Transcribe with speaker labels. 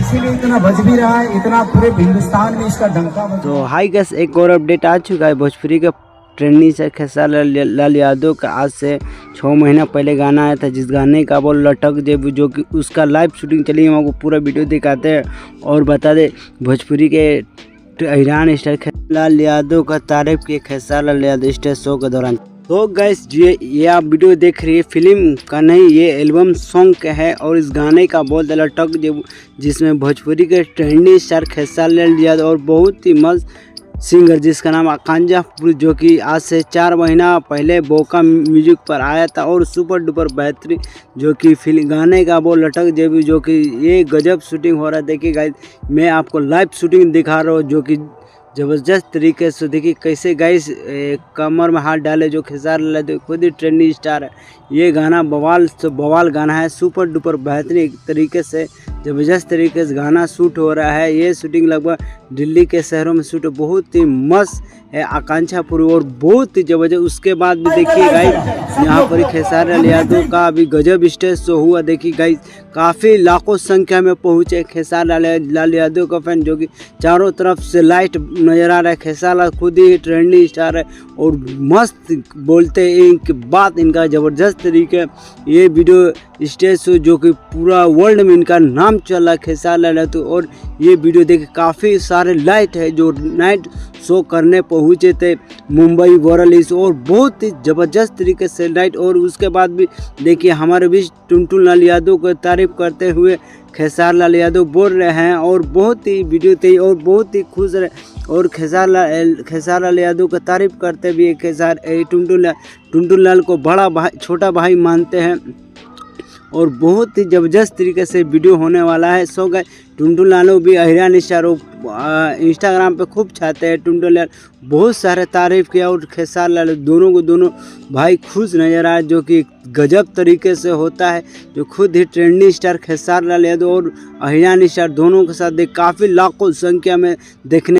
Speaker 1: इसीलिए इतना बज भी रहा है, इतना पूरे हिंदुस्तान में इसका डंका बज।
Speaker 2: तो हाई गैस, एक और अपडेट आ चुका है भोजपुरी का ट्रेंडिंग से खेसारी लाल यादव का आज से 6 महीना पहले गाना आया था, जिस गाने का वो लटक जेब, जो कि उसका लाइव शूटिंग चली। हम आपको पूरा वीडियो दिखाते हैं और बता दे भोजपुरी के ईरान स्टार खेसारी लाल यादव का तारीफ किए खेसारी लाल यादव स्टेज शो के दौरान। तो गैस ये आप वीडियो देख रही है, फिल्म का नहीं, ये एल्बम सॉन्ग का है और इस गाने का बोल लटक जेब, जिसमें भोजपुरी के ट्रेंडिंग स्टार खेसारी लाल यादव और बहुत ही मस्त सिंगर जिसका नाम आकांक्षा, जो कि आज से 4 महीना पहले बोका म्यूजिक पर आया था और सुपर डुपर बेहतरीन जो कि फिल्म गाने का वो लटक जेबी, जो कि ये गजब शूटिंग हो रहा है। देखिए गाइस, मैं आपको लाइव शूटिंग दिखा रहा हूँ, जो कि ज़बरदस्त तरीके से। देखिए कैसे गाइस कमर में हाथ डाले, जो खेसारी लाल खुद ही ट्रेंडिंग स्टार है। ये गाना बवाल गाना है, सुपर डुपर बेहतरीन तरीके से, ज़बरदस्त तरीके से गाना शूट हो रहा है। ये शूटिंग लगभग दिल्ली के शहरों में शूट, बहुत ही मस्त है आकांक्षापुर और बहुत ही ज़बरदस्त। उसके बाद भी देखिए गाइस, यहाँ पर खेसारी लाल यादव का अभी गजब स्टेज शो हुआ। देखिए गाइस, काफ़ी लाखों संख्या में पहुँचे खेसारी लाल यादव का फैन, जो कि चारों तरफ से लाइट नज़र आ रहा है। खेसारी लाल खुद ही ट्रेंडिंग स्टार है और मस्त बोलते हैं, इनकी बात इनका ज़बरदस्त तरीके। ये वीडियो स्टेज शो जो कि पूरा वर्ल्ड में इनका नाम चल रहा है खेसारी लाल यादव, और ये वीडियो देखे काफ़ी सारे लाइट है जो नाइट शो करने पहुँचे थे मुंबई वरली से, और बहुत ही ज़बरदस्त तरीके से लाइट। और उसके बाद भी देखिए हमारे बीच टुनटुन लाल यादव को तारीफ करते हुए खेसारी लाल यादव बोल रहे हैं और बहुत ही वीडियो थे और बहुत ही खुश रहे। और खेसारी लाल यादव का तारीफ करते भी टुनटुन लाल को बड़ा भाई छोटा भाई मानते हैं और बहुत ही ज़बरदस्त तरीके से वीडियो होने वाला है। सो गए टुनटुन लाल भी ईरान स्टार इंस्टाग्राम पे खूब छाते हैं। टुनटुन लाल बहुत सारे तारीफ किया और खेसारी लाल दोनों भाई खुश नजर आए, जो कि गजब तरीके से होता है। जो खुद ही ट्रेंडिंग स्टार खेसारी लाल यादव और ईरान स्टार दोनों के साथ काफ़ी लाखों संख्या में देखने